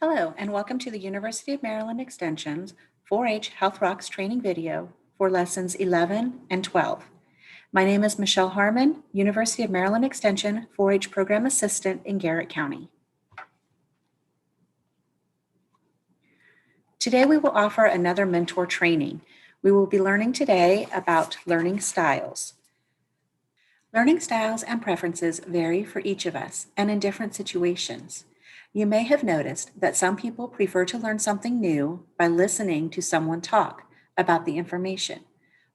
Hello, and welcome to the University of Maryland Extension's 4-H Health Rocks training video for lessons 11 and 12. My name is Michelle Harmon, University of Maryland Extension 4-H Program Assistant in Garrett County. Today we will offer another mentor training. We will be learning today about learning styles. Learning styles and preferences vary for each of us and in different situations. You may have noticed that some people prefer to learn something new by listening to someone talk about the information,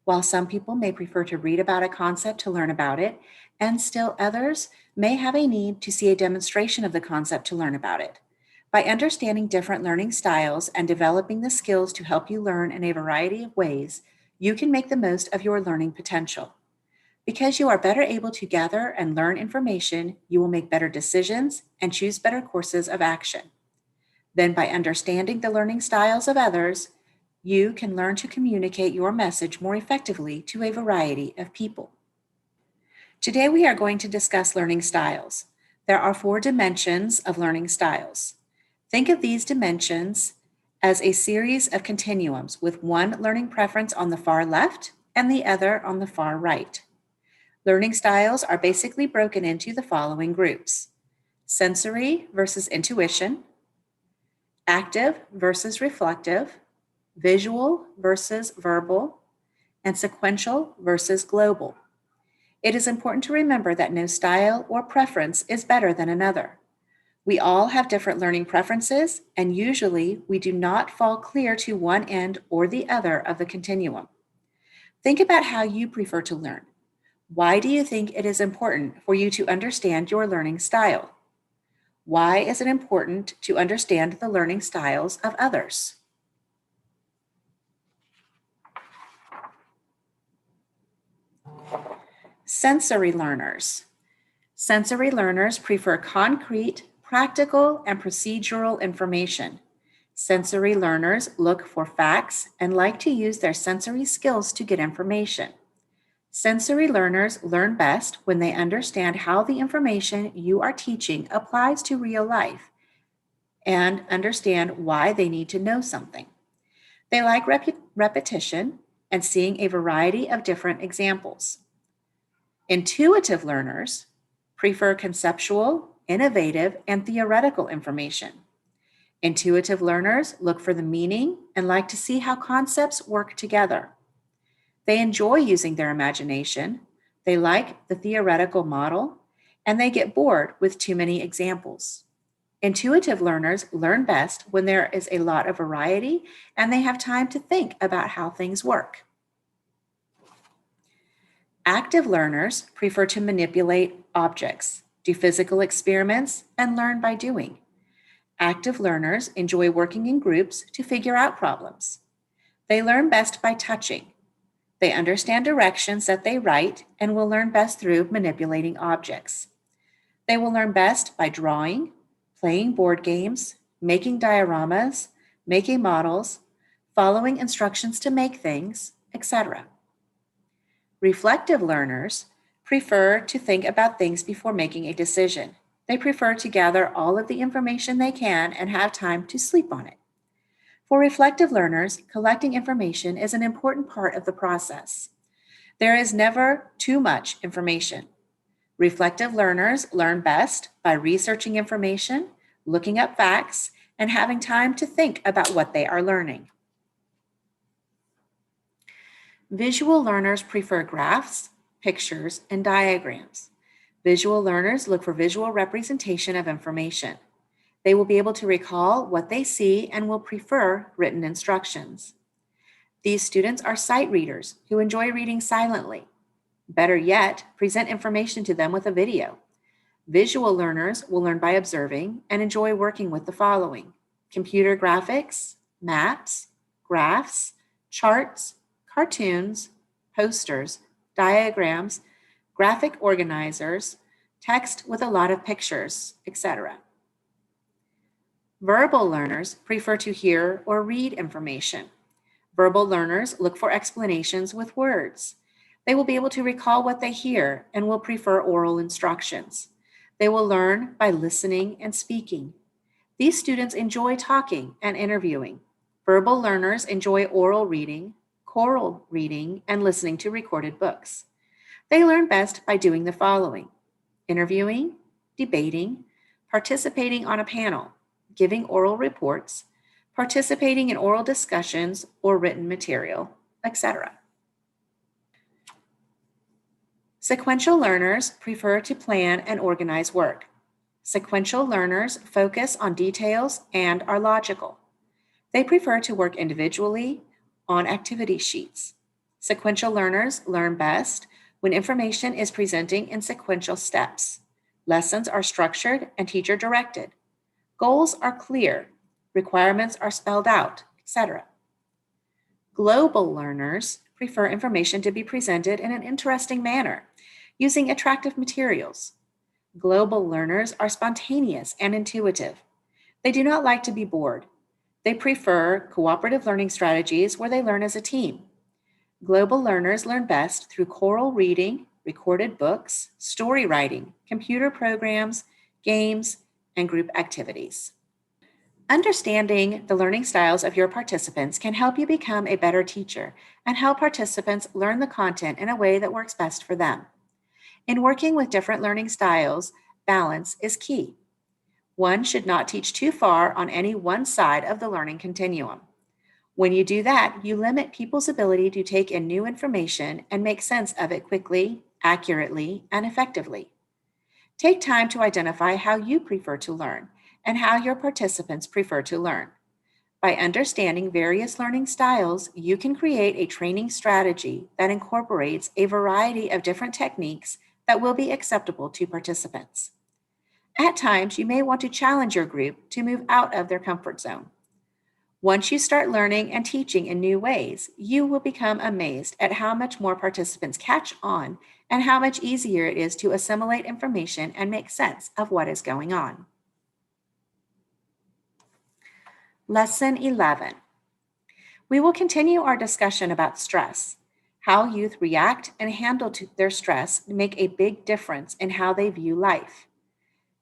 while some people may prefer to read about a concept to learn about it, and still others may have a need to see a demonstration of the concept to learn about it. By understanding different learning styles and developing the skills to help you learn in a variety of ways, you can make the most of your learning potential. Because you are better able to gather and learn information, you will make better decisions and choose better courses of action. Then, by understanding the learning styles of others, you can learn to communicate your message more effectively to a variety of people. Today, we are going to discuss learning styles. There are 4 dimensions of learning styles. Think of these dimensions as a series of continuums with one learning preference on the far left and the other on the far right. Learning styles are basically broken into the following groups: sensory versus intuition, active versus reflective, visual versus verbal, and sequential versus global. It is important to remember that no style or preference is better than another. We all have different learning preferences, and usually we do not fall clear to one end or the other of the continuum. Think about how you prefer to learn. Why do you think it is important for you to understand your learning style? Why is it important to understand the learning styles of others? Sensory learners. Sensory learners prefer concrete, practical, and procedural information. Sensory learners look for facts and like to use their sensory skills to get information. Sensory learners learn best when they understand how the information you are teaching applies to real life and understand why they need to know something. They like repetition and seeing a variety of different examples. Intuitive learners prefer conceptual, innovative, and theoretical information. Intuitive learners look for the meaning and like to see how concepts work together. They enjoy using their imagination, they like the theoretical model, and they get bored with too many examples. Intuitive learners learn best when there is a lot of variety and they have time to think about how things work. Active learners prefer to manipulate objects, do physical experiments, and learn by doing. Active learners enjoy working in groups to figure out problems. They learn best by touching. They understand directions that they write and will learn best through manipulating objects. They will learn best by drawing, playing board games, making dioramas, making models, following instructions to make things, etc. Reflective learners prefer to think about things before making a decision. They prefer to gather all of the information they can and have time to sleep on it. For reflective learners, collecting information is an important part of the process. There is never too much information. Reflective learners learn best by researching information, looking up facts, and having time to think about what they are learning. Visual learners prefer graphs, pictures, and diagrams. Visual learners look for visual representation of information. They will be able to recall what they see and will prefer written instructions. These students are sight readers who enjoy reading silently. Better yet, present information to them with a video. Visual learners will learn by observing and enjoy working with the following: computer graphics, maps, graphs, charts, cartoons, posters, diagrams, graphic organizers, text with a lot of pictures, etc. Verbal learners prefer to hear or read information. Verbal learners look for explanations with words. They will be able to recall what they hear and will prefer oral instructions. They will learn by listening and speaking. These students enjoy talking and interviewing. Verbal learners enjoy oral reading, choral reading, and listening to recorded books. They learn best by doing the following: interviewing, debating, participating on a panel, giving oral reports, participating in oral discussions or written material, etc. Sequential learners prefer to plan and organize work. Sequential learners focus on details and are logical. They prefer to work individually on activity sheets. Sequential learners learn best when information is presenting in sequential steps. Lessons are structured and teacher directed. Goals are clear. Requirements are spelled out, etc. Global learners prefer information to be presented in an interesting manner, using attractive materials. Global learners are spontaneous and intuitive. They do not like to be bored. They prefer cooperative learning strategies where they learn as a team. Global learners learn best through choral reading, recorded books, story writing, computer programs, games, and group activities. Understanding the learning styles of your participants can help you become a better teacher and help participants learn the content in a way that works best for them. In working with different learning styles, balance is key. One should not teach too far on any one side of the learning continuum. When you do that, you limit people's ability to take in new information and make sense of it quickly, accurately, and effectively. Take time to identify how you prefer to learn and how your participants prefer to learn. By understanding various learning styles, you can create a training strategy that incorporates a variety of different techniques that will be acceptable to participants. At times, you may want to challenge your group to move out of their comfort zone. Once you start learning and teaching in new ways, you will become amazed at how much more participants catch on and how much easier it is to assimilate information and make sense of what is going on. Lesson 11. We will continue our discussion about stress. How youth react and handle their stress make a big difference in how they view life.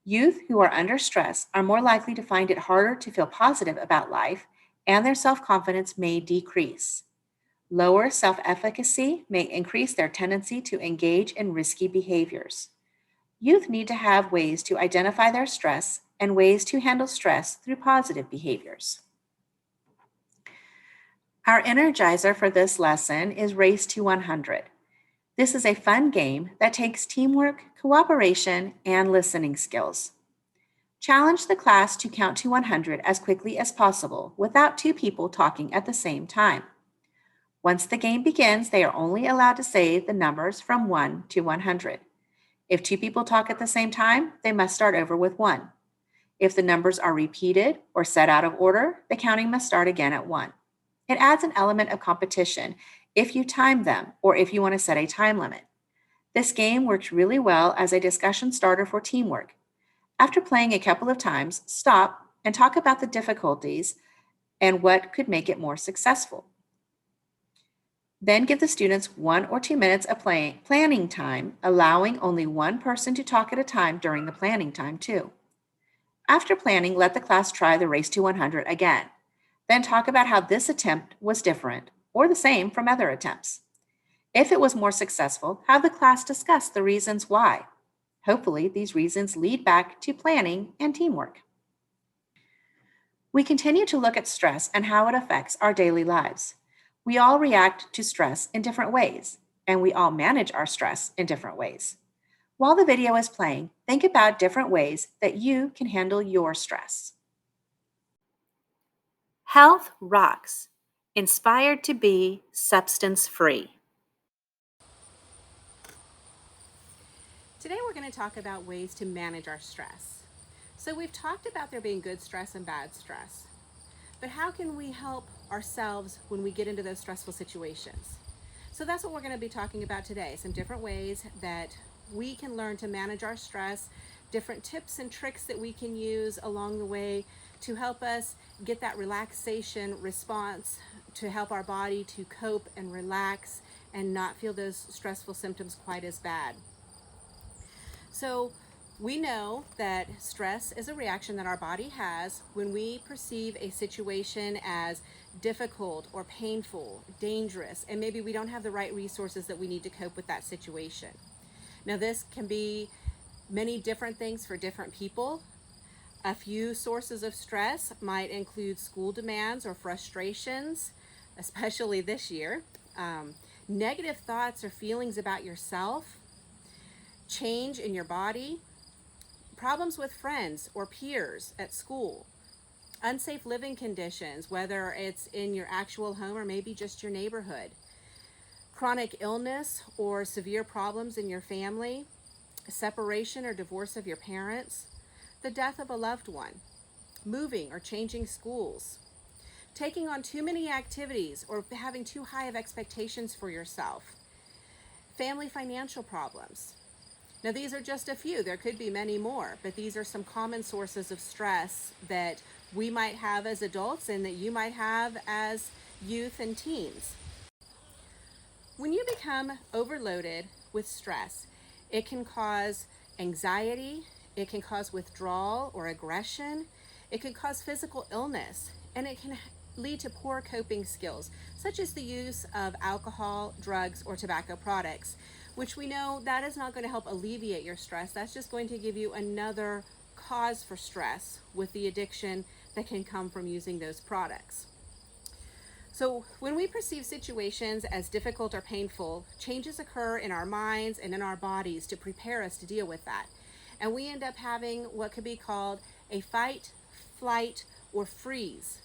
Youth who are under stress are more likely to find it harder to feel positive about life, and their self-confidence may decrease. Lower self-efficacy may increase their tendency to engage in risky behaviors. Youth need to have ways to identify their stress and ways to handle stress through positive behaviors. Our energizer for this lesson is Race to 100. This is a fun game that takes teamwork, cooperation, and listening skills. Challenge the class to count to 100 as quickly as possible without two people talking at the same time. Once the game begins, they are only allowed to say the numbers from 1 to 100. If two people talk at the same time, they must start over with 1. If the numbers are repeated or said out of order, the counting must start again at 1. It adds an element of competition if you time them or if you want to set a time limit. This game works really well as a discussion starter for teamwork. After playing a couple of times, stop and talk about the difficulties and what could make it more successful. Then give the students 1 or 2 minutes of planning time, allowing only one person to talk at a time during the planning time too. After planning, let the class try the Race to 100 again. Then talk about how this attempt was different or the same from other attempts. If it was more successful, have the class discuss the reasons why. Hopefully, these reasons lead back to planning and teamwork. We continue to look at stress and how it affects our daily lives. We all react to stress in different ways, and we all manage our stress in different ways. While the video is playing, think about different ways that you can handle your stress. Health rocks. Inspired to be substance-free. Today we're going to talk about ways to manage our stress. So we've talked about there being good stress and bad stress, but how can we help ourselves when we get into those stressful situations? So that's what we're going to be talking about today, some different ways that we can learn to manage our stress, different tips and tricks that we can use along the way to help us get that relaxation response, to help our body to cope and relax and not feel those stressful symptoms quite as bad. So We know that stress is a reaction that our body has when we perceive a situation as difficult or painful, dangerous, and maybe we don't have the right resources that we need to cope with that situation. Now, this can be many different things for different people. A few sources of stress might include school demands or frustrations, especially this year, negative thoughts or feelings about yourself, change in your body, problems with friends or peers at school, unsafe living conditions, whether it's in your actual home or maybe just your neighborhood, chronic illness or severe problems in your family, separation or divorce of your parents, the death of a loved one, moving or changing schools, taking on too many activities or having too high of expectations for yourself, family financial problems. Now, these are just a few. There could be many more, but these are some common sources of stress that we might have as adults and that you might have as youth and teens. When you become overloaded with stress, it can cause anxiety, it can cause withdrawal or aggression, it can cause physical illness, and it can lead to poor coping skills, such as the use of alcohol, drugs, or tobacco products, which we know that is not going to help alleviate your stress. That's just going to give you another cause for stress with the addiction that can come from using those products. So when we perceive situations as difficult or painful, changes occur in our minds and in our bodies to prepare us to deal with that. And we end up having what could be called a fight, flight, or freeze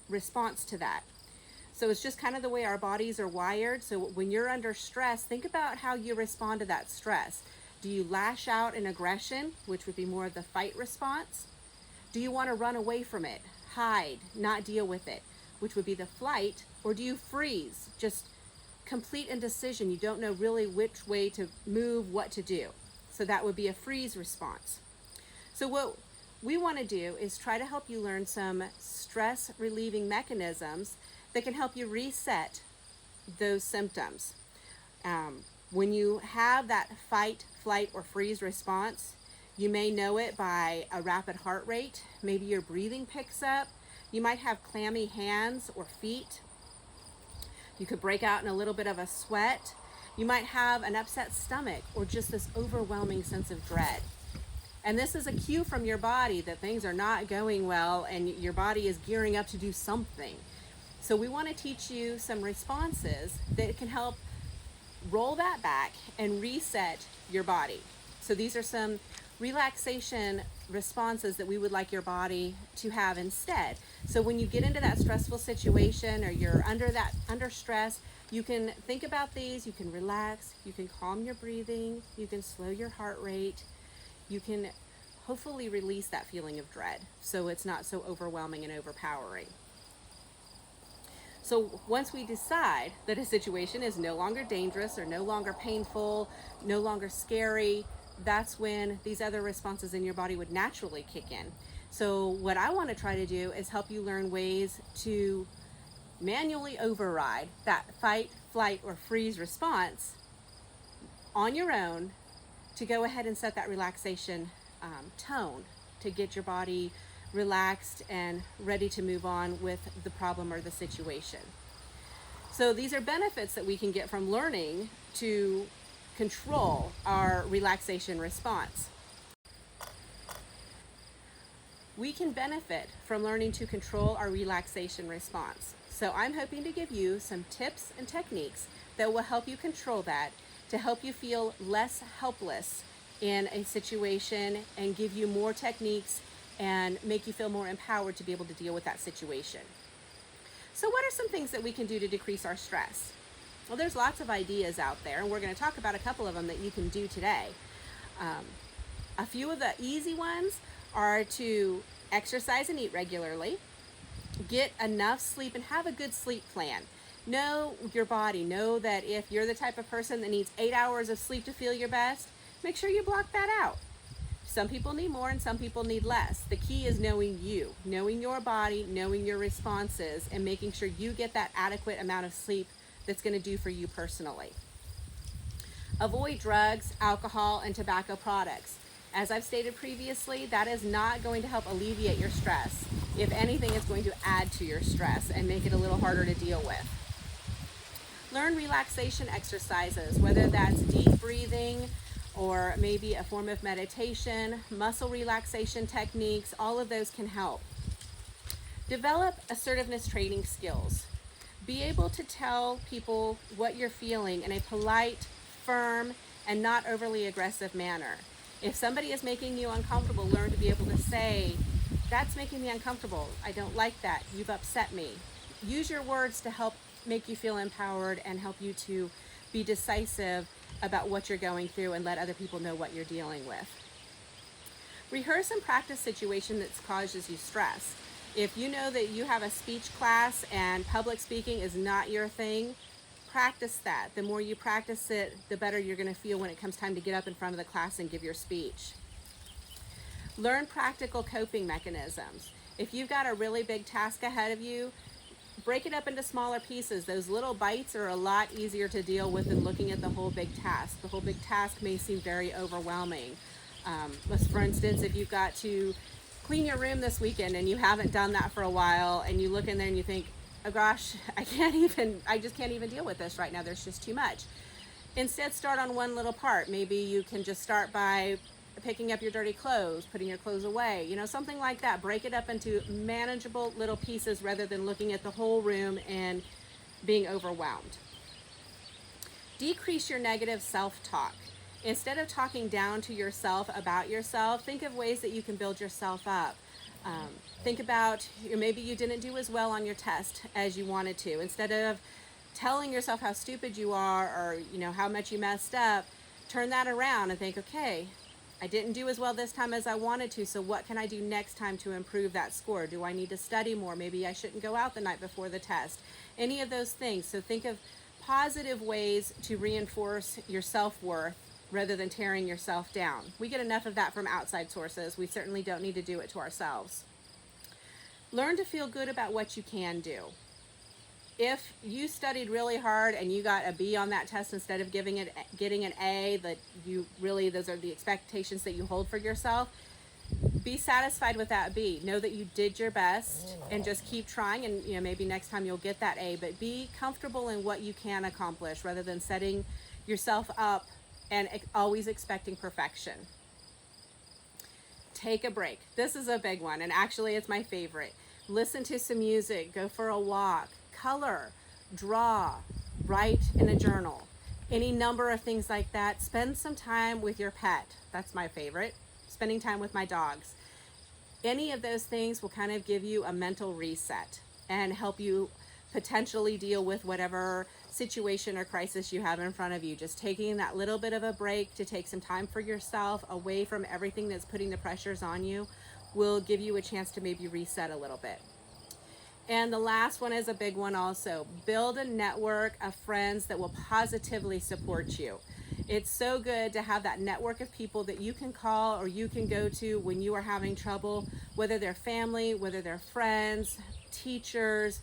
response to that. So it's just kind of the way our bodies are wired. So when you're under stress, think about how you respond to that stress. Do you lash out in aggression, which would be more of the fight response? Do you want to run away from it, hide, not deal with it, which would be the flight? Or do you freeze, just complete indecision? You don't know really which way to move, what to do. So that would be a freeze response. So what we want to do is try to help you learn some stress relieving mechanisms that can help you reset those symptoms. When you have that fight, flight, or freeze response, you may know it by a rapid heart rate. Maybe your breathing picks up. You might have clammy hands or feet. You could break out in a little bit of a sweat. You might have an upset stomach or just this overwhelming sense of dread. And this is a cue from your body that things are not going well and your body is gearing up to do something. So we want to teach you some responses that can help roll that back and reset your body. So these are some relaxation responses that we would like your body to have instead. So when you get into that stressful situation or you're under stress, you can think about these, you can relax, you can calm your breathing, you can slow your heart rate, you can hopefully release that feeling of dread so it's not so overwhelming and overpowering. So once we decide that a situation is no longer dangerous or no longer painful, no longer scary, that's when these other responses in your body would naturally kick in. So what I want to try to do is help you learn ways to manually override that fight, flight, or freeze response on your own to go ahead and set that relaxation tone to get your body relaxed and ready to move on with the problem or the situation. So these are benefits that we can get from learning to control our relaxation response. We can benefit from learning to control our relaxation response. So I'm hoping to give you some tips and techniques that will help you control that, to help you feel less helpless in a situation and give you more techniques and make you feel more empowered to be able to deal with that situation. So what are some things that we can do to decrease our stress? Well, there's lots of ideas out there, and we're going to talk about a couple of them that you can do today. A few of the easy ones are to exercise and eat regularly, get enough sleep, and have a good sleep plan. Know your body. Know that if you're the type of person that needs 8 hours of sleep to feel your best, make sure you block that out. Some people need more and some people need less. The key is knowing you, knowing your body, knowing your responses, and making sure you get that adequate amount of sleep that's going to do for you personally. Avoid drugs, alcohol, and tobacco products. As I've stated previously, that is not going to help alleviate your stress. If anything, it's going to add to your stress and make it a little harder to deal with. Learn relaxation exercises, whether that's deep breathing or maybe a form of meditation, muscle relaxation techniques, all of those can help. Develop assertiveness training skills. Be able to tell people what you're feeling in a polite, firm, and not overly aggressive manner. If somebody is making you uncomfortable, learn to be able to say, "That's making me uncomfortable. I don't like that. You've upset me." Use your words to help make you feel empowered and help you to be decisive about what you're going through and let other people know what you're dealing with. Rehearse and practice situation that causes you stress. If you know that you have a speech class and public speaking is not your thing, practice that. The more you practice it, the better you're going to feel when it comes time to get up in front of the class and give your speech. Learn practical coping mechanisms. If you've got a really big task ahead of you, break it up into smaller pieces. Those little bites are a lot easier to deal with than looking at the whole big task. The whole big task may seem very overwhelming. For instance, if you've got to clean your room this weekend and you haven't done that for a while, and you look in there and you think, "Oh gosh, I just can't even deal with this right now. There's just too much." Instead, start on one little part. Maybe you can just start by picking up your dirty clothes, putting your clothes away, something like that. Break it up into manageable little pieces rather than looking at the whole room and being overwhelmed. Decrease your negative self-talk. Instead of talking down to yourself about yourself, think of ways that you can build yourself up. Think about maybe you didn't do as well on your test as you wanted to. Instead of telling yourself how stupid you are or how much you messed up, turn that around and think, okay, I didn't do as well this time as I wanted to, so what can I do next time to improve that score? Do I need to study more? Maybe I shouldn't go out the night before the test. Any of those things. So think of positive ways to reinforce your self-worth rather than tearing yourself down. We get enough of that from outside sources. We certainly don't need to do it to ourselves. Learn to feel good about what you can do. If you studied really hard and you got a B on that test instead of getting an A, those are the expectations that you hold for yourself, be satisfied with that B. Know that you did your best and just keep trying, and maybe next time you'll get that A, but be comfortable in what you can accomplish rather than setting yourself up and always expecting perfection. Take a break. This is a big one, and actually it's my favorite. Listen to some music, go for a walk, color, draw, write in a journal, any number of things like that. Spend some time with your pet. That's my favorite. Spending time with my dogs. Any of those things will kind of give you a mental reset and help you potentially deal with whatever situation or crisis you have in front of you. Just taking that little bit of a break to take some time for yourself away from everything that's putting the pressures on you will give you a chance to maybe reset a little bit. And the last one is a big one also. Build a network of friends that will positively support you. It's so good to have that network of people that you can call or you can go to when you are having trouble, whether they're family, whether they're friends, teachers,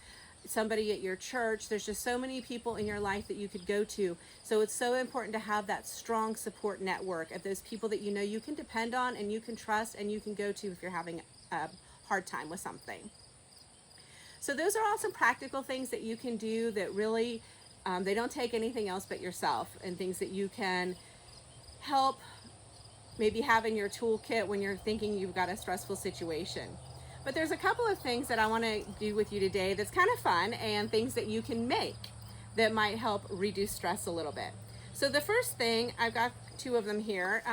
somebody at your church. There's just so many people in your life that you could go to. So it's so important to have that strong support network of those people that you can depend on and you can trust and you can go to if you're having a hard time with something. So those are all some practical things that you can do that really, they don't take anything else but yourself, and things that you can help maybe have in your toolkit when you're thinking you've got a stressful situation. But there's a couple of things that I want to do with you today that's kind of fun and things that you can make that might help reduce stress a little bit. So the first thing, I've got two of them here.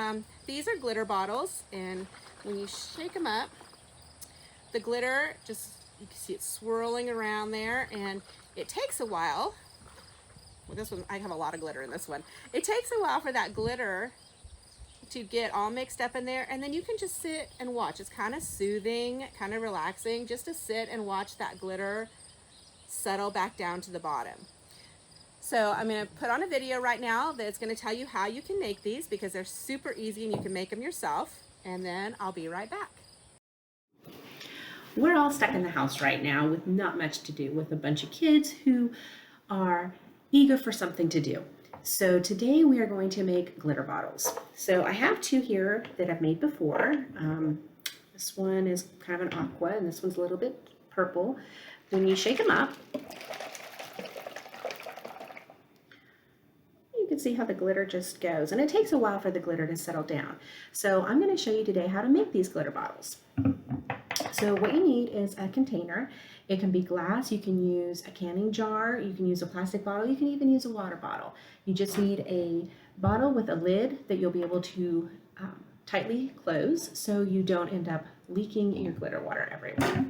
These are glitter bottles, and when you shake them up, the glitter you can see it swirling around there, and it takes a while. Well, this one, I have a lot of glitter in this one. It takes a while for that glitter to get all mixed up in there, and then you can just sit and watch. It's kind of soothing, kind of relaxing, just to sit and watch that glitter settle back down to the bottom. So I'm going to put on a video right now that's going to tell you how you can make these, because they're super easy and you can make them yourself, and then I'll be right back. We're all stuck in the house right now with not much to do, with a bunch of kids who are eager for something to do. So today we are going to make glitter bottles. So I have two here that I've made before. This one is kind of an aqua and this one's a little bit purple. When you shake them up, you can see how the glitter just goes, and it takes a while for the glitter to settle down. So I'm going to show you today how to make these glitter bottles. So what you need is a container. It can be glass, you can use a canning jar, you can use a plastic bottle, you can even use a water bottle. You just need a bottle with a lid that you'll be able to tightly close so you don't end up leaking your glitter water everywhere.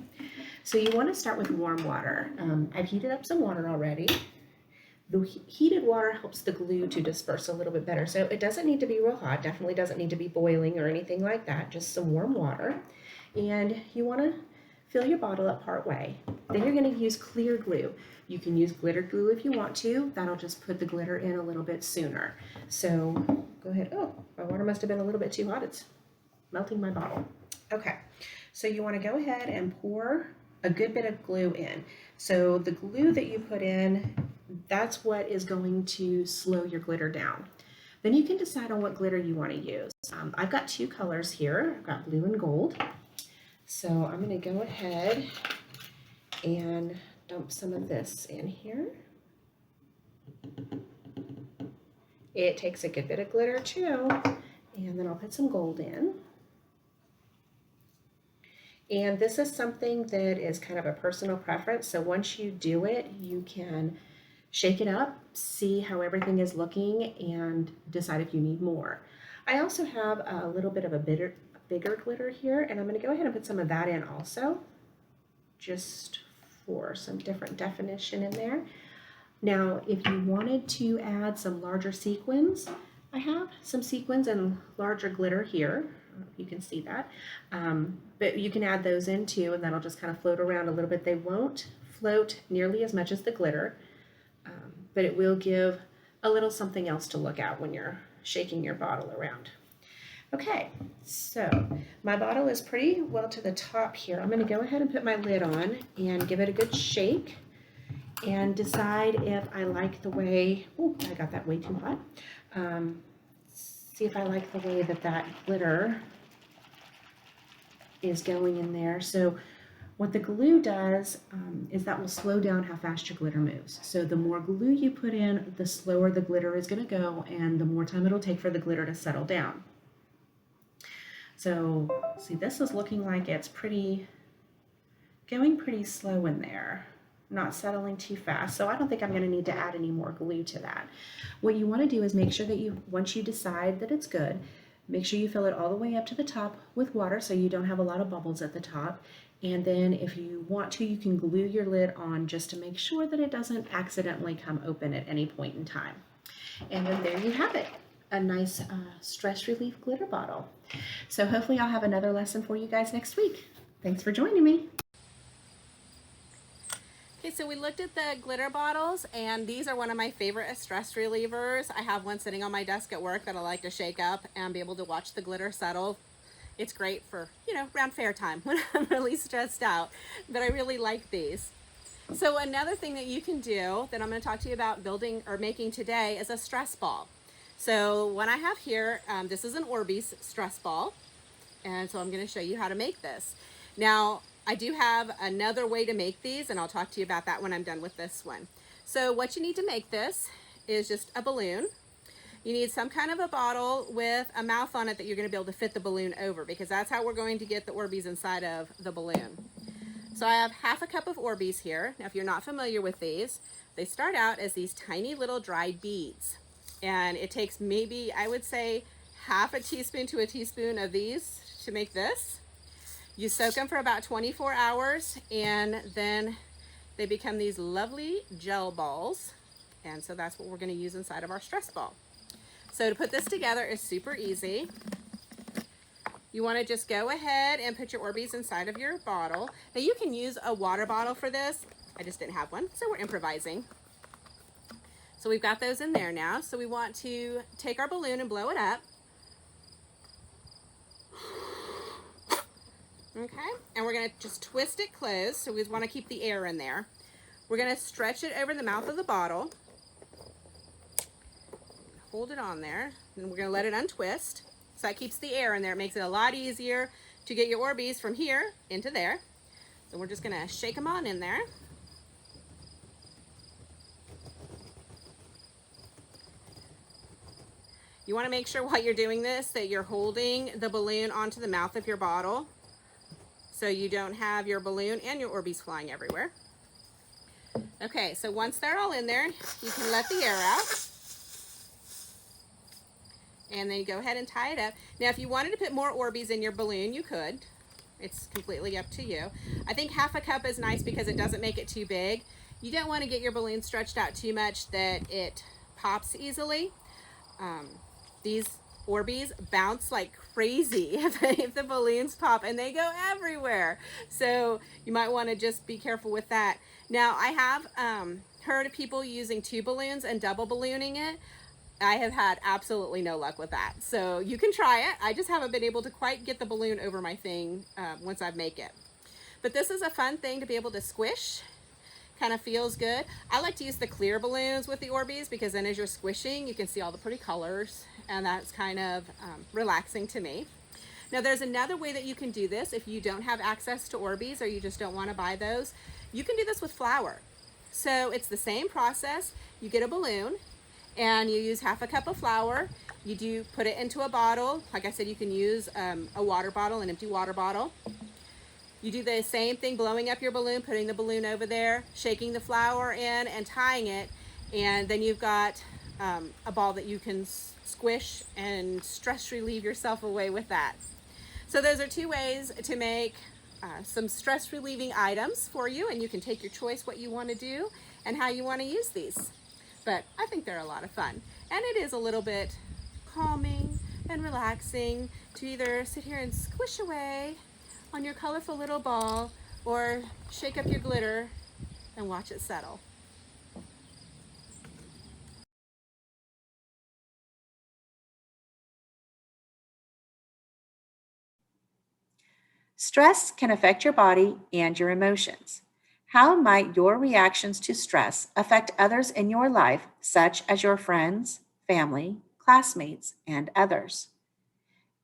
So you want to start with warm water. I've heated up some water already. The heated water helps the glue to disperse a little bit better. So it doesn't need to be real hot, definitely doesn't need to be boiling or anything like that, just some warm water. And you want to fill your bottle up part way. Then you're going to use clear glue. You can use glitter glue if you want to. That'll just put the glitter in a little bit sooner. So go ahead. Oh, my water must have been a little bit too hot. It's melting my bottle. Okay, so you want to go ahead and pour a good bit of glue in. So the glue that you put in, that's what is going to slow your glitter down. Then you can decide on what glitter you want to use. I've got two colors here. I've got blue and gold. So I'm going to go ahead and dump some of this in here. It takes a good bit of glitter too. And then I'll put some gold in. And this is something that is kind of a personal preference. So once you do it, you can shake it up, see how everything is looking, and decide if you need more. I also have a little bit of a bigger glitter here, and I'm going to go ahead and put some of that in also, just for some different definition in there. Now, if you wanted to add some larger sequins, I have some sequins and larger glitter here. You can see that, but you can add those in too, and that'll just kind of float around a little bit. They won't float nearly as much as the glitter, but it will give a little something else to look at when you're shaking your bottle around. Okay, so my bottle is pretty well to the top here. I'm going to go ahead and put my lid on and give it a good shake and decide if I like the way, oh, I got that way too hot. See if I like the way that that glitter is going in there. So what the glue does is that will slow down how fast your glitter moves. So the more glue you put in, the slower the glitter is going to go, and the more time it'll take for the glitter to settle down. So see, this is looking like it's going pretty slow in there, not settling too fast. So I don't think I'm going to need to add any more glue to that. What you want to do is make sure that once you decide that it's good, make sure you fill it all the way up to the top with water so you don't have a lot of bubbles at the top. And then if you want to, you can glue your lid on just to make sure that it doesn't accidentally come open at any point in time. And then there you have it, a nice stress relief glitter bottle. So hopefully I'll have another lesson for you guys next week. Thanks for joining me. Okay, so we looked at the glitter bottles, and these are one of my favorite stress relievers. I have one sitting on my desk at work that I like to shake up and be able to watch the glitter settle. It's great for, around fair time when I'm really stressed out, but I really like these. So another thing that you can do that I'm going to talk to you about building or making today is a stress ball. So what I have here, this is an Orbeez stress ball, and so I'm going to show you how to make this. Now, I do have another way to make these, and I'll talk to you about that when I'm done with this one. So what you need to make this is just a balloon. You need some kind of a bottle with a mouth on it that you're going to be able to fit the balloon over, because that's how we're going to get the Orbeez inside of the balloon. So I have half a cup of Orbeez here. Now, if you're not familiar with these, they start out as these tiny little dried beads. And it takes maybe, I would say, half a teaspoon to a teaspoon of these to make this. You soak them for about 24 hours, and then they become these lovely gel balls. And so that's what we're going to use inside of our stress ball. So to put this together is super easy. You want to just go ahead and put your Orbeez inside of your bottle. Now you can use a water bottle for this. I just didn't have one, so we're improvising. So we've got those in there now. So we want to take our balloon and blow it up. Okay, and we're going to just twist it closed. So we want to keep the air in there. We're going to stretch it over the mouth of the bottle. hold it on there, and we're gonna let it untwist. So that keeps the air in there. It makes it a lot easier to get your Orbeez from here into there. So we're just gonna shake them on in there. You wanna make sure while you're doing this that you're holding the balloon onto the mouth of your bottle so you don't have your balloon and your Orbeez flying everywhere. Okay, so once they're all in there, you can let the air out. And then you go ahead and tie it up. Now, if you wanted to put more Orbeez in your balloon, you could. It's completely up to you. I think half a cup is nice because it doesn't make it too big. You don't want to get your balloon stretched out too much that it pops easily. These Orbeez bounce like crazy if the balloons pop, and they go everywhere. So you might want to just be careful with that. Now, I have heard of people using 2 balloons and double ballooning it. I have had absolutely no luck with that. So you can try it. I just haven't been able to quite get the balloon over my thing once I make it. But this is a fun thing to be able to squish. Kind of feels good. I like to use the clear balloons with the Orbeez because then as you're squishing, you can see all the pretty colors, and that's kind of relaxing to me. Now, there's another way that you can do this if you don't have access to Orbeez or you just don't want to buy those. You can do this with flour. So it's the same process. You get a balloon and you use half a cup of flour. You do put it into a bottle. Like I said, you can use a water bottle, an empty water bottle. You do the same thing, blowing up your balloon, putting the balloon over there, shaking the flour in and tying it, and then you've got a ball that you can squish and stress relieve yourself away with that. So those are 2 ways to make some stress relieving items for you, and you can take your choice what you want to do and how you want to use these. But I think they're a lot of fun, and it is a little bit calming and relaxing to either sit here and squish away on your colorful little ball or shake up your glitter and watch it settle. Stress can affect your body and your emotions. How might your reactions to stress affect others in your life, such as your friends, family, classmates, and others?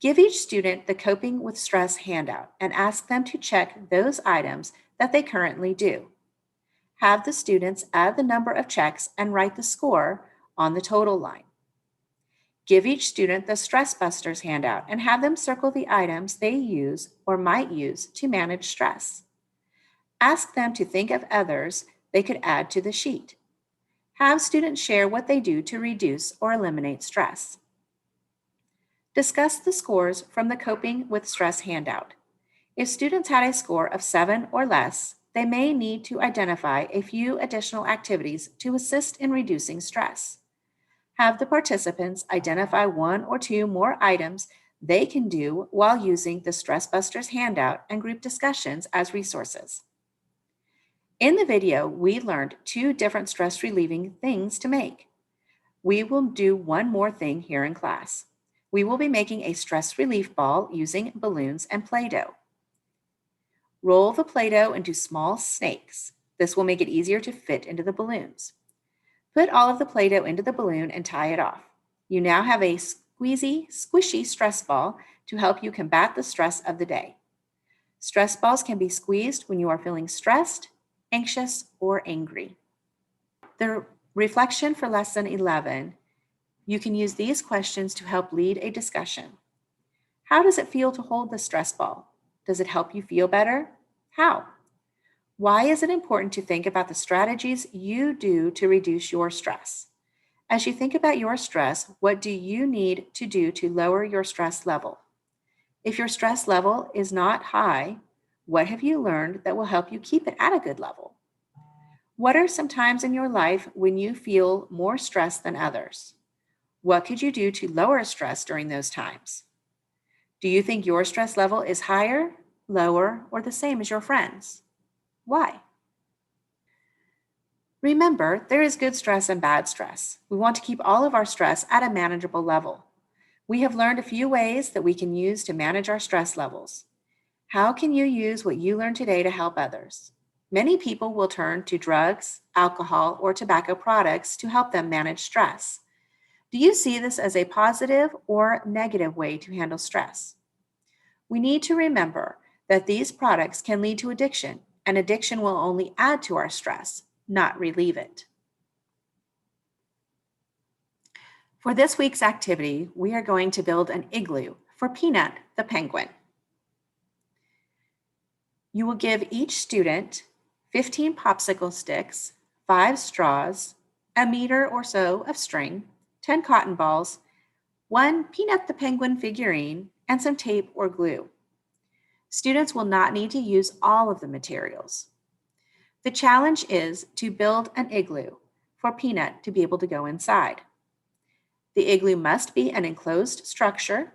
Give each student the Coping with Stress Handout and ask them to check those items that they currently do. Have the students add the number of checks and write the score on the total line. Give each student the Stress Busters Handout and have them circle the items they use or might use to manage stress. Ask them to think of others they could add to the sheet. Have students share what they do to reduce or eliminate stress. Discuss the scores from the Coping with Stress Handout. If students had a score of 7 or less, they may need to identify a few additional activities to assist in reducing stress. Have the participants identify 1 or 2 more items they can do while using the Stress Busters Handout and group discussions as resources. In the video, we learned 2 different stress relieving things to make. We will do one more thing here in class. We will be making a stress relief ball using balloons and Play-Doh. Roll the Play-Doh into small snakes. This will make it easier to fit into the balloons. Put all of the Play-Doh into the balloon and tie it off. You now have a squeezy, squishy stress ball to help you combat the stress of the day. Stress balls can be squeezed when you are feeling stressed, anxious, or angry. The reflection for Lesson 11, you can use these questions to help lead a discussion. How does it feel to hold the stress ball? Does it help you feel better? How? Why is it important to think about the strategies you do to reduce your stress? As you think about your stress, what do you need to do to lower your stress level? If your stress level is not high, what have you learned that will help you keep it at a good level? What are some times in your life when you feel more stress than others? What could you do to lower stress during those times? Do you think your stress level is higher, lower, or the same as your friends? Why? Remember, there is good stress and bad stress. We want to keep all of our stress at a manageable level. We have learned a few ways that we can use to manage our stress levels. How can you use what you learned today to help others? Many people will turn to drugs, alcohol, or tobacco products to help them manage stress. Do you see this as a positive or negative way to handle stress? We need to remember that these products can lead to addiction, and addiction will only add to our stress, not relieve it. For this week's activity, we are going to build an igloo for Peanut the penguin. You will give each student 15 popsicle sticks, 5 straws, a meter or so of string, 10 cotton balls, 1 Peanut the penguin figurine, and some tape or glue. Students will not need to use all of the materials. The challenge is to build an igloo for Peanut to be able to go inside. The igloo must be an enclosed structure.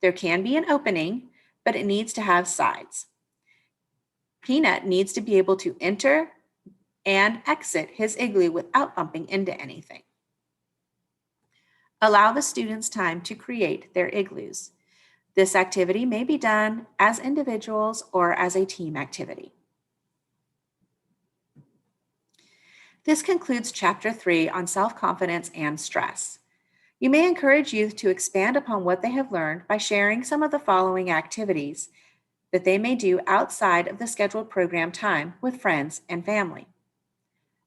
There can be an opening, but it needs to have sides. Peanut needs to be able to enter and exit his igloo without bumping into anything. Allow the students time to create their igloos. This activity may be done as individuals or as a team activity. This concludes Chapter 3 on self-confidence and stress. You may encourage youth to expand upon what they have learned by sharing some of the following activities that they may do outside of the scheduled program time with friends and family.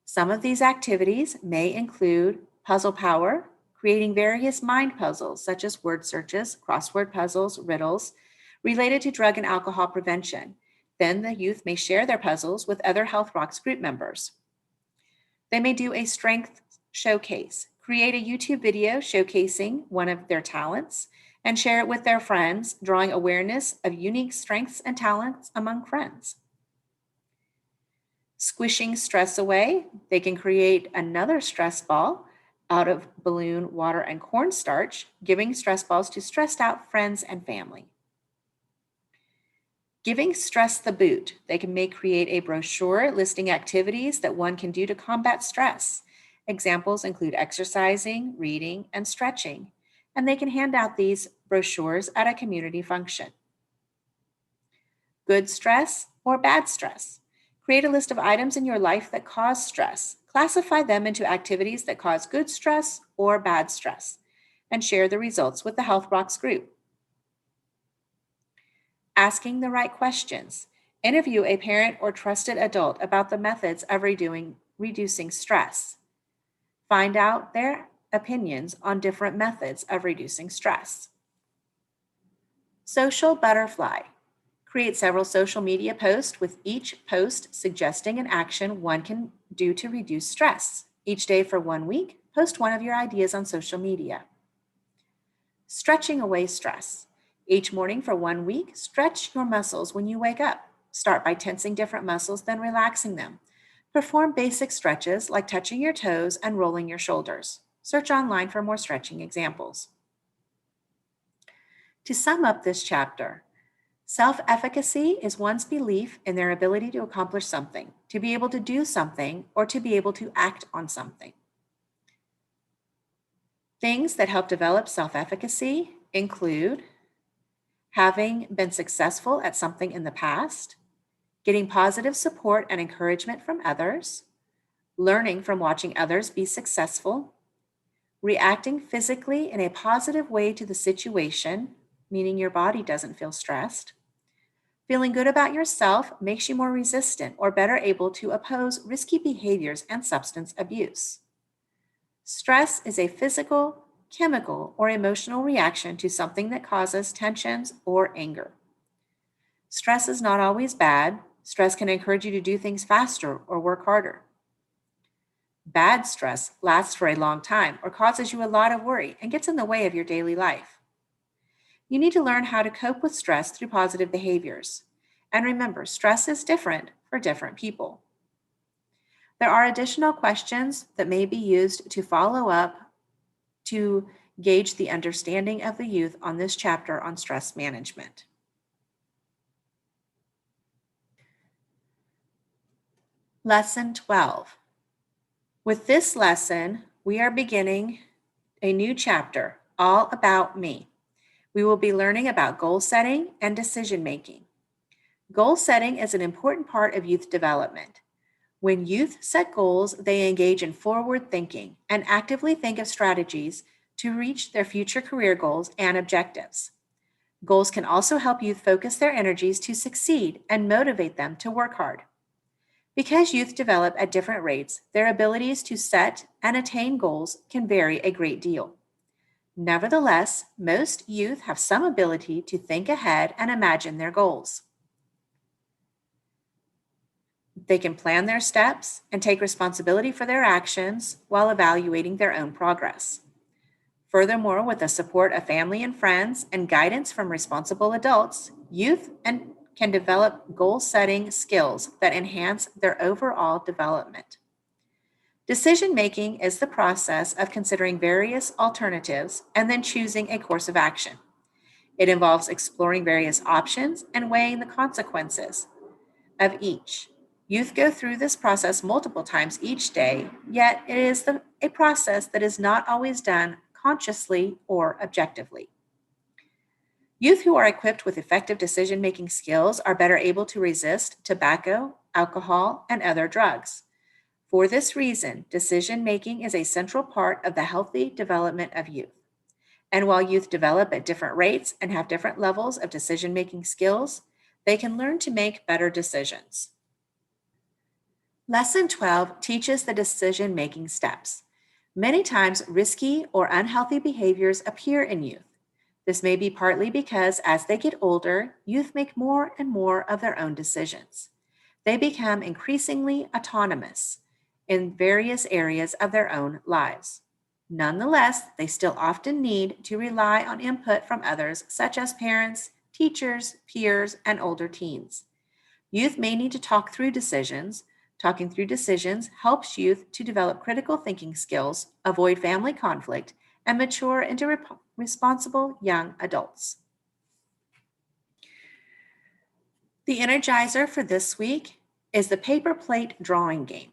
Some of these activities may include puzzle power, creating various mind puzzles such as word searches, crossword puzzles, riddles, related to drug and alcohol prevention. Then the youth may share their puzzles with other Health Rocks group members. They may do a strength showcase, create a YouTube video showcasing one of their talents, and share it with their friends, drawing awareness of unique strengths and talents among friends. Squishing stress away, they can create another stress ball out of balloon, water, and cornstarch, giving stress balls to stressed out friends and family. Giving stress the boot, they may create a brochure listing activities that one can do to combat stress. Examples include exercising, reading, and stretching, and they can hand out these brochures at a community function. Good stress or bad stress. Create a list of items in your life that cause stress. Classify them into activities that cause good stress or bad stress, and share the results with the Health Rocks group. Asking the right questions. Interview a parent or trusted adult about the methods of reducing stress. Find out their opinions on different methods of reducing stress. Social butterfly. Create several social media posts with each post suggesting an action one can do to reduce stress. Each day for 1 week, post one of your ideas on social media. Stretching away stress. Each morning for 1 week, stretch your muscles when you wake up. Start by tensing different muscles, then relaxing them. Perform basic stretches like touching your toes and rolling your shoulders. Search online for more stretching examples. To sum up this chapter, self-efficacy is one's belief in their ability to accomplish something, to be able to do something, or to be able to act on something. Things that help develop self-efficacy include having been successful at something in the past, getting positive support and encouragement from others, learning from watching others be successful, reacting physically in a positive way to the situation, meaning your body doesn't feel stressed. Feeling good about yourself makes you more resistant or better able to oppose risky behaviors and substance abuse. Stress is a physical, chemical, or emotional reaction to something that causes tensions or anger. Stress is not always bad. Stress can encourage you to do things faster or work harder. Bad stress lasts for a long time or causes you a lot of worry and gets in the way of your daily life. You need to learn how to cope with stress through positive behaviors. And remember, stress is different for different people. There are additional questions that may be used to follow up to gauge the understanding of the youth on this chapter on stress management. Lesson 12. With this lesson, we are beginning a new chapter, all about me. We will be learning about goal setting and decision making. Goal setting is an important part of youth development. When youth set goals, they engage in forward thinking and actively think of strategies to reach their future career goals and objectives. Goals can also help youth focus their energies to succeed and motivate them to work hard. Because youth develop at different rates, their abilities to set and attain goals can vary a great deal. Nevertheless, most youth have some ability to think ahead and imagine their goals. They can plan their steps and take responsibility for their actions while evaluating their own progress. Furthermore, with the support of family and friends and guidance from responsible adults, youth can develop goal-setting skills that enhance their overall development. Decision-making is the process of considering various alternatives and then choosing a course of action. It involves exploring various options and weighing the consequences of each. Youth go through this process multiple times each day, yet it is a process that is not always done consciously or objectively. Youth who are equipped with effective decision-making skills are better able to resist tobacco, alcohol, and other drugs. For this reason, decision-making is a central part of the healthy development of youth. And while youth develop at different rates and have different levels of decision-making skills, they can learn to make better decisions. Lesson 12 teaches the decision-making steps. Many times, risky or unhealthy behaviors appear in youth. This may be partly because as they get older, youth make more and more of their own decisions. They become increasingly autonomous in various areas of their own lives. Nonetheless, they still often need to rely on input from others, such as parents, teachers, peers, and older teens. Youth may need to talk through decisions. Talking through decisions helps youth to develop critical thinking skills, avoid family conflict, and mature into responsible young adults. The energizer for this week is the paper plate drawing game.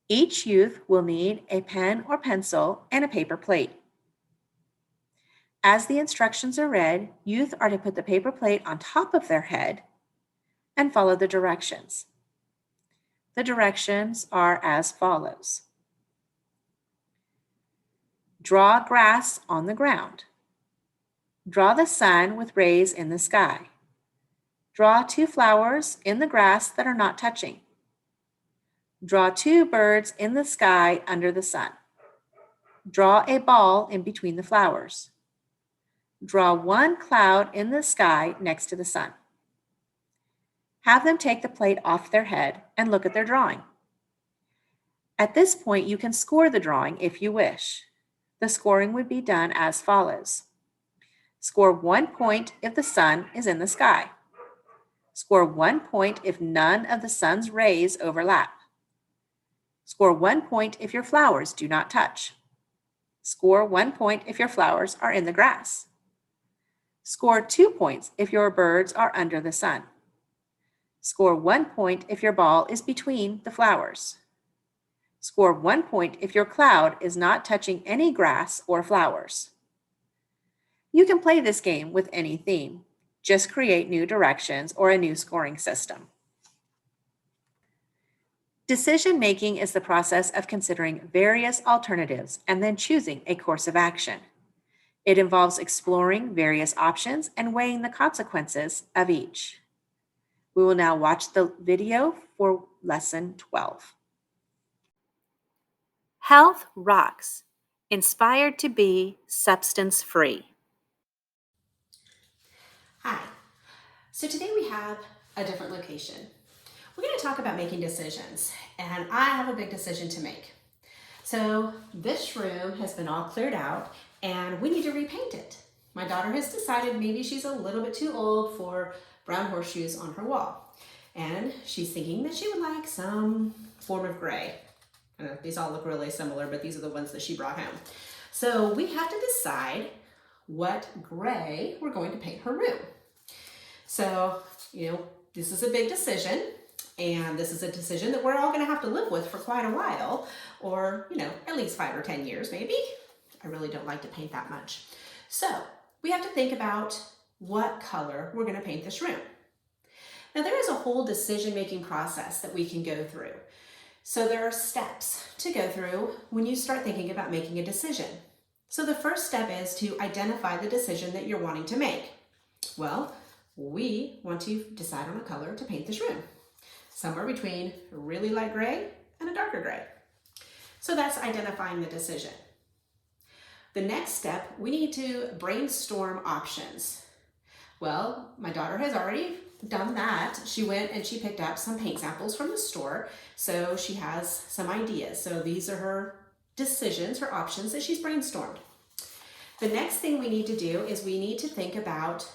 Each youth will need a pen or pencil and a paper plate. As the instructions are read, youth are to put the paper plate on top of their head and follow the directions. The directions are as follows. Draw grass on the ground. Draw the sun with rays in the sky. Draw 2 flowers in the grass that are not touching. Draw 2 birds in the sky under the sun. Draw a ball in between the flowers. Draw 1 cloud in the sky next to the sun. Have them take the plate off their head and look at their drawing. At this point, you can score the drawing if you wish. The scoring would be done as follows. Score 1 point if the sun is in the sky. Score 1 point if none of the sun's rays overlap. Score 1 point if your flowers do not touch. Score 1 point if your flowers are in the grass. Score 2 points if your birds are under the sun. Score 1 point if your ball is between the flowers. Score 1 point if your cloud is not touching any grass or flowers. You can play this game with any theme. Just create new directions or a new scoring system. Decision-making is the process of considering various alternatives and then choosing a course of action. It involves exploring various options and weighing the consequences of each. We will now watch the video for Lesson 12. Health Rocks, inspired to be substance-free. Hi. So today we have a different location. We're going to talk about making decisions, and I have a big decision to make. So this room has been all cleared out, and we need to repaint it. My daughter has decided maybe she's a little bit too old for brown horseshoes on her wall, and she's thinking that she would like some form of gray. I know these all look really similar, but these are the ones that she brought home. So we have to decide what gray we're going to paint her room. So, this is a big decision, and this is a decision that we're all going to have to live with for quite a while, or, at least 5 or 10 years maybe. I really don't like to paint that much. So we have to think about what color we're going to paint this room. Now there is a whole decision-making process that we can go through. So there are steps to go through when you start thinking about making a decision. So the first step is to identify the decision that you're wanting to make. Well, we want to decide on a color to paint this room, somewhere between a really light gray and a darker gray. So that's identifying the decision. The next step, we need to brainstorm options. Well, my daughter has already done that. She went and she picked up some paint samples from the store, so she has some ideas. So these are her decisions, her options that she's brainstormed. The next thing we need to do is we need to think about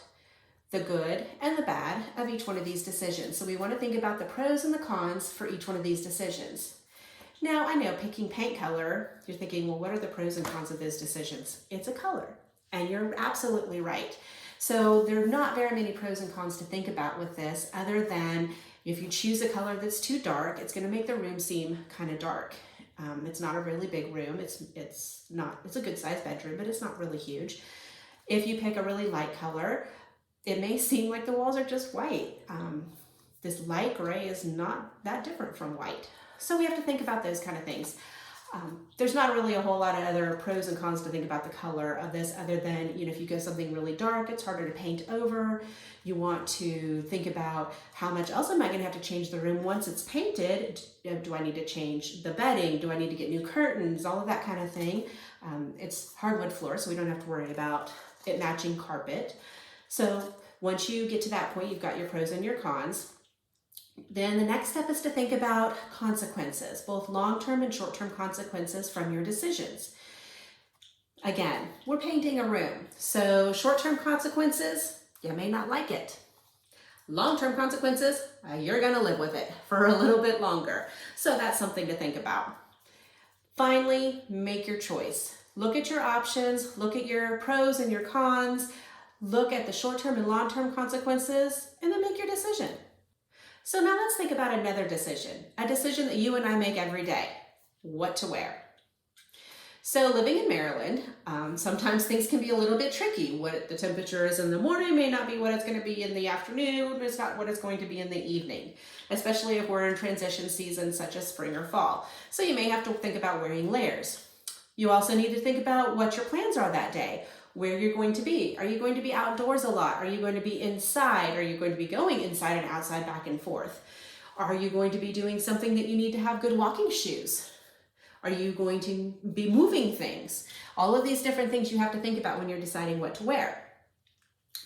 the good and the bad of each one of these decisions. So we want to think about the pros and the cons for each one of these decisions. Now, I know picking paint color, you're thinking, well, what are the pros and cons of those decisions? It's a color, and you're absolutely right. So there are not very many pros and cons to think about with this, other than if you choose a color that's too dark, it's going to make the room seem kind of dark. It's not a really big room. It's a good sized bedroom, but it's not really huge. If you pick a really light color, it may seem like the walls are just white. This light gray is not that different from white. So we have to think about those kind of things. There's not really a whole lot of other pros and cons to think about the color of this, other than, if you go something really dark, it's harder to paint over. You want to think about how much else am I going to have to change the room once it's painted. Do I need to change the bedding? Do I need to get new curtains? All of that kind of thing. It's hardwood floor, so we don't have to worry about it matching carpet. So once you get to that point, you've got your pros and your cons. Then the next step is to think about consequences, both long-term and short-term consequences from your decisions. Again, we're painting a room, so short-term consequences, you may not like it. Long-term consequences, you're going to live with it for a little bit longer. So that's something to think about. Finally, make your choice. Look at your options, look at your pros and your cons, look at the short-term and long-term consequences, and then make your decision. So now let's think about another decision, a decision that you and I make every day: what to wear. So living in Maryland, sometimes things can be a little bit tricky. What the temperature is in the morning may not be what it's going to be in the afternoon. It's not what it's going to be in the evening, especially if we're in transition seasons such as spring or fall. So you may have to think about wearing layers. You also need to think about what your plans are that day, where you're going to be. Are you going to be outdoors a lot? Are you going to be inside? Are you going to be going inside and outside, back and forth? Are you going to be doing something that you need to have good walking shoes? Are you going to be moving things? All of these different things you have to think about when you're deciding what to wear.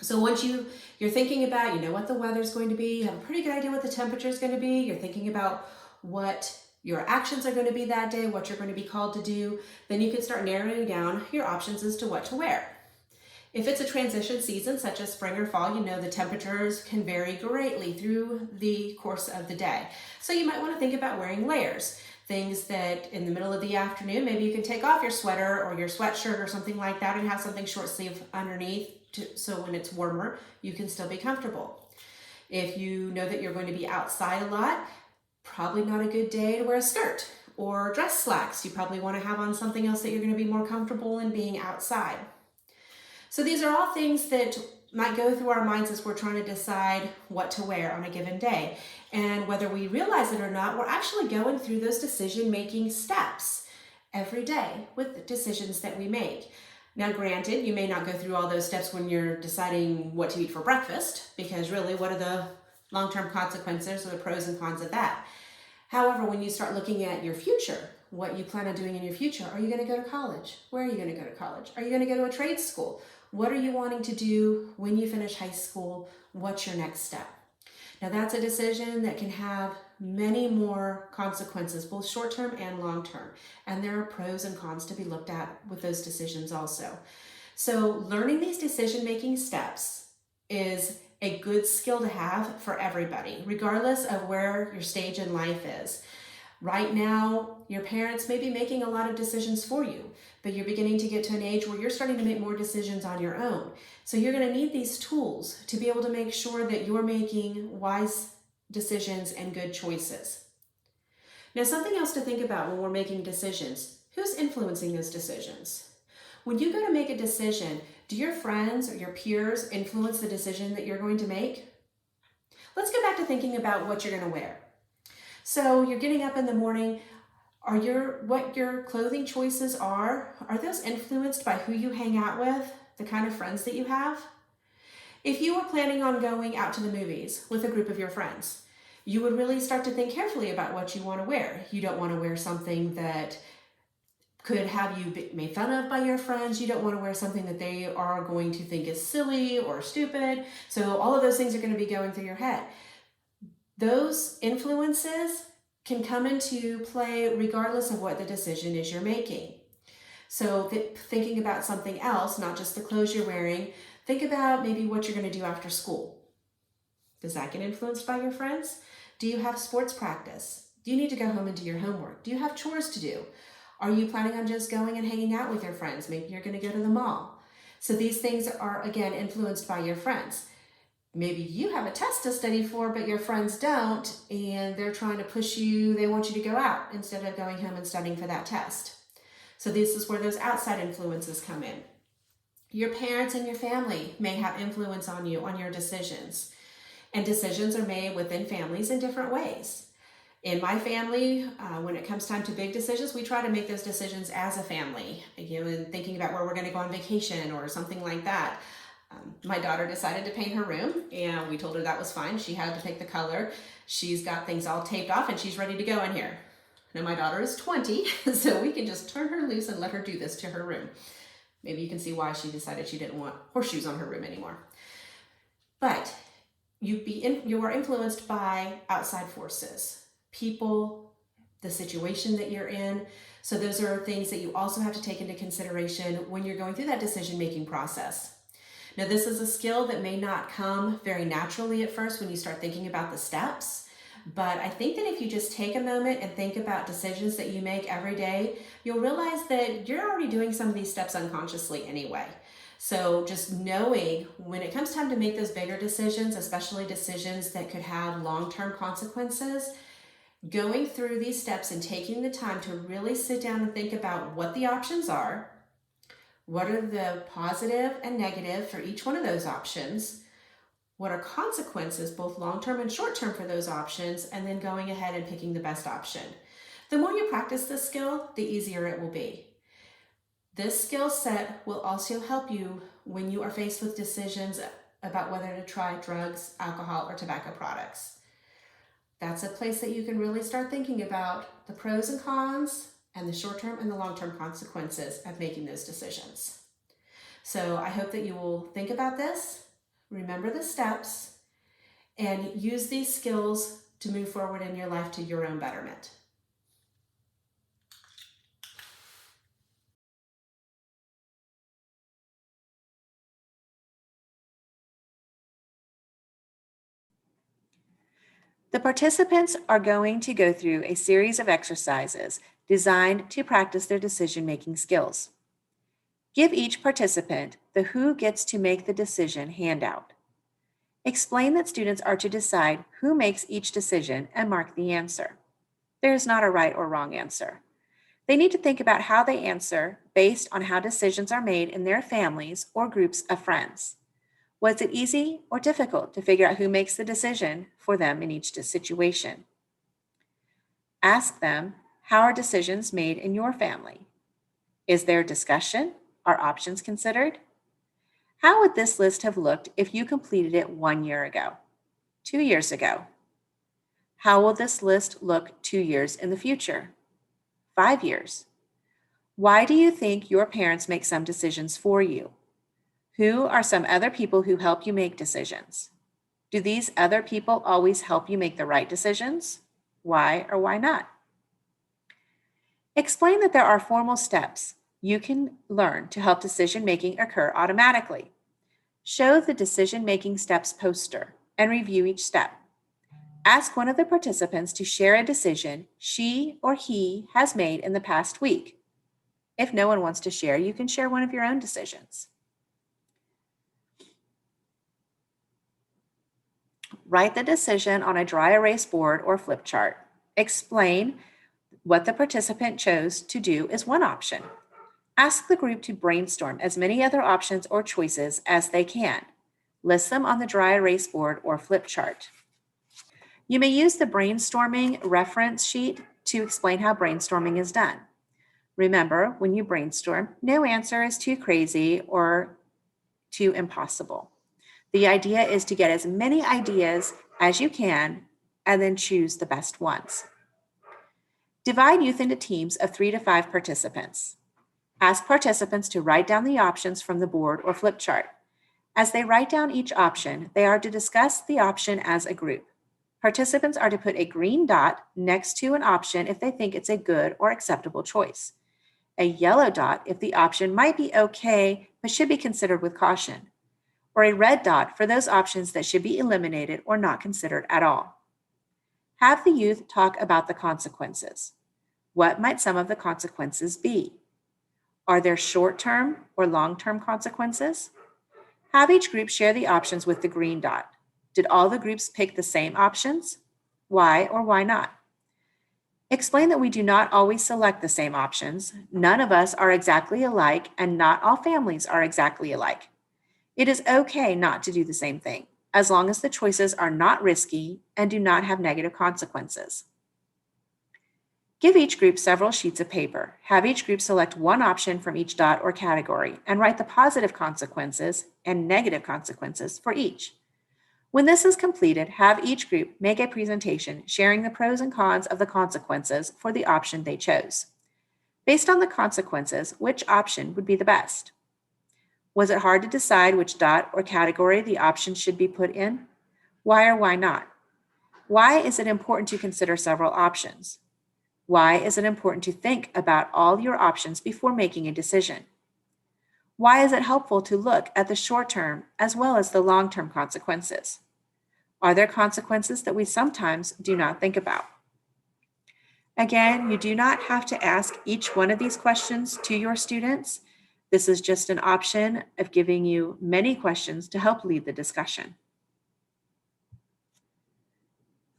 So once you're thinking about, what the weather's going to be, you have a pretty good idea what the temperature is going to be, you're thinking about what your actions are going to be that day, what you're going to be called to do, then you can start narrowing down your options as to what to wear. If it's a transition season, such as spring or fall, the temperatures can vary greatly through the course of the day. So you might want to think about wearing layers. Things that in the middle of the afternoon, maybe you can take off your sweater or your sweatshirt or something like that and have something short sleeve underneath so when it's warmer, you can still be comfortable. If you know that you're going to be outside a lot, probably not a good day to wear a skirt or dress slacks. You probably want to have on something else that you're going to be more comfortable in being outside. So these are all things that might go through our minds as we're trying to decide what to wear on a given day. And whether we realize it or not, we're actually going through those decision-making steps every day with the decisions that we make. Now, granted, you may not go through all those steps when you're deciding what to eat for breakfast, because really, what are the long-term consequences or the pros and cons of that? However, when you start looking at your future, what you plan on doing in your future, are you going to go to college? Where are you going to go to college? Are you going to go to a trade school? What are you wanting to do when you finish high school? What's your next step? Now, that's a decision that can have many more consequences, both short-term and long-term. And there are pros and cons to be looked at with those decisions also. So learning these decision-making steps is a good skill to have for everybody, regardless of where your stage in life is. Right now, your parents may be making a lot of decisions for you, but you're beginning to get to an age where you're starting to make more decisions on your own. So you're going to need these tools to be able to make sure that you're making wise decisions and good choices. Now, something else to think about when we're making decisions: who's influencing those decisions? When you go to make a decision, do your friends or your peers influence the decision that you're going to make? Let's go back to thinking about what you're going to wear. So you're getting up in the morning. What your clothing choices are those influenced by who you hang out with, the kind of friends that you have? If you were planning on going out to the movies with a group of your friends, you would really start to think carefully about what you want to wear. You don't want to wear something that could have you made fun of by your friends. You don't want to wear something that they are going to think is silly or stupid. So all of those things are going to be going through your head. Those influences can come into play regardless of what the decision is you're making. So thinking about something else, not just the clothes you're wearing, think about maybe what you're going to do after school. Does that get influenced by your friends? Do you have sports practice? Do you need to go home and do your homework? Do you have chores to do? Are you planning on just going and hanging out with your friends? Maybe you're going to go to the mall. So these things are, again, influenced by your friends. Maybe you have a test to study for, but your friends don't, and they're trying to push you. They want you to go out instead of going home and studying for that test. So this is where those outside influences come in. Your parents and your family may have influence on you, on your decisions. And decisions are made within families in different ways. In my family, when it comes time to big decisions, we try to make those decisions as a family, and thinking about where we're going to go on vacation or something like that. My daughter decided to paint her room, and we told her that was fine. She had to pick the color. She's got things all taped off, and she's ready to go in here. Now, my daughter is 20, so we can just turn her loose and let her do this to her room. Maybe you can see why she decided she didn't want horseshoes on her room anymore. But you are influenced by outside forces, people, the situation that you're in. So those are things that you also have to take into consideration when you're going through that decision-making process. Now, this is a skill that may not come very naturally at first when you start thinking about the steps, but I think that if you just take a moment and think about decisions that you make every day, you'll realize that you're already doing some of these steps unconsciously anyway. So just knowing when it comes time to make those bigger decisions, especially decisions that could have long-term consequences, going through these steps and taking the time to really sit down and think about what the options are, what are the positive and negative for each one of those options, what are consequences, both long-term and short-term for those options, and then going ahead and picking the best option. The more you practice this skill, the easier it will be. This skill set will also help you when you are faced with decisions about whether to try drugs, alcohol, or tobacco products. That's a place that you can really start thinking about the pros and cons and the short-term and the long-term consequences of making those decisions. So I hope that you will think about this, remember the steps, and use these skills to move forward in your life to your own betterment. The participants are going to go through a series of exercises designed to practice their decision-making skills. Give each participant the Who Gets to Make the Decision handout. Explain that students are to decide who makes each decision and mark the answer. There is not a right or wrong answer. They need to think about how they answer based on how decisions are made in their families or groups of friends. Was it easy or difficult to figure out who makes the decision for them in each situation? Ask them, how are decisions made in your family? Is there discussion? Are options considered? How would this list have looked if you completed it 1 year ago, 2 years ago? How will this list look 2 years in the future? 5 years? Why do you think your parents make some decisions for you? Who are some other people who help you make decisions? Do these other people always help you make the right decisions? Why or why not? Explain that there are formal steps you can learn to help decision-making occur automatically. Show the decision-making steps poster and review each step. Ask one of the participants to share a decision she or he has made in the past week. If no one wants to share, you can share one of your own decisions. Write the decision on a dry erase board or flip chart. Explain what the participant chose to do is one option. Ask the group to brainstorm as many other options or choices as they can. List them on the dry erase board or flip chart. You may use the brainstorming reference sheet to explain how brainstorming is done. Remember, when you brainstorm, no answer is too crazy or too impossible. The idea is to get as many ideas as you can and then choose the best ones. Divide youth into teams of 3 to 5 participants. Ask participants to write down the options from the board or flip chart. As they write down each option, they are to discuss the option as a group. Participants are to put a green dot next to an option if they think it's a good or acceptable choice, a yellow dot if the option might be okay but should be considered with caution, or a red dot for those options that should be eliminated or not considered at all. Have the youth talk about the consequences. What might some of the consequences be? Are there short-term or long-term consequences? Have each group share the options with the green dot. Did all the groups pick the same options? Why or why not? Explain that we do not always select the same options. None of us are exactly alike, and not all families are exactly alike. It is okay not to do the same thing, as long as the choices are not risky and do not have negative consequences. Give each group several sheets of paper. Have each group select one option from each dot or category and write the positive consequences and negative consequences for each. When this is completed, have each group make a presentation sharing the pros and cons of the consequences for the option they chose. Based on the consequences, which option would be the best? Was it hard to decide which dot or category the option should be put in? Why or why not? Why is it important to consider several options? Why is it important to think about all your options before making a decision? Why is it helpful to look at the short-term as well as the long-term consequences? Are there consequences that we sometimes do not think about? Again, you do not have to ask each one of these questions to your students. This is just an option of giving you many questions to help lead the discussion.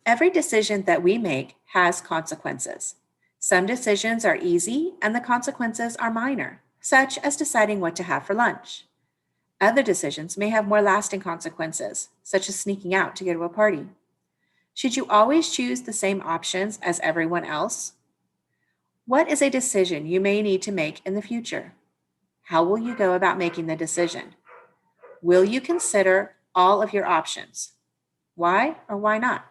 Every decision that we make has consequences. Some decisions are easy and the consequences are minor, such as deciding what to have for lunch. Other decisions may have more lasting consequences, such as sneaking out to go to a party. Should you always choose the same options as everyone else? What is a decision you may need to make in the future? How will you go about making the decision? Will you consider all of your options? Why or why not?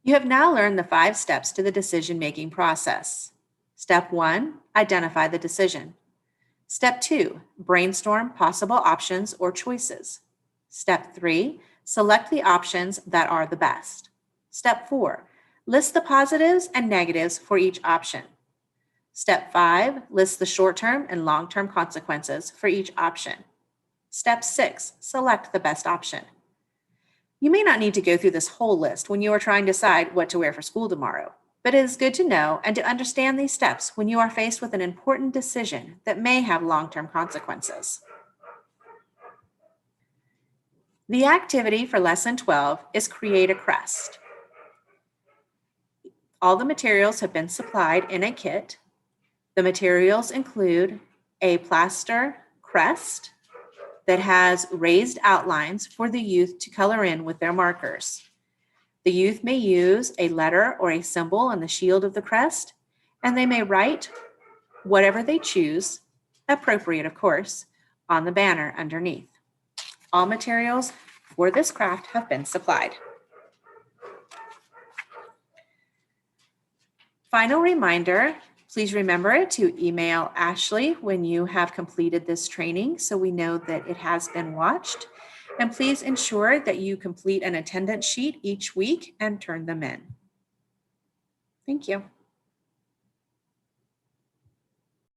You have now learned the 5 steps to the decision-making process. Step 1, identify the decision. Step 2, brainstorm possible options or choices. Step 3, select the options that are the best. Step 4, list the positives and negatives for each option. Step 5, list the short-term and long-term consequences for each option. Step 6, select the best option. You may not need to go through this whole list when you are trying to decide what to wear for school tomorrow, but it is good to know and to understand these steps when you are faced with an important decision that may have long-term consequences. The activity for Lesson 12 is create a crest. All the materials have been supplied in a kit. The materials include a plaster crest that has raised outlines for the youth to color in with their markers. The youth may use a letter or a symbol on the shield of the crest, and they may write whatever they choose, appropriate of course, on the banner underneath. All materials for this craft have been supplied. Final reminder, please remember to email Ashley when you have completed this training so we know that it has been watched. And please ensure that you complete an attendance sheet each week and turn them in. Thank you.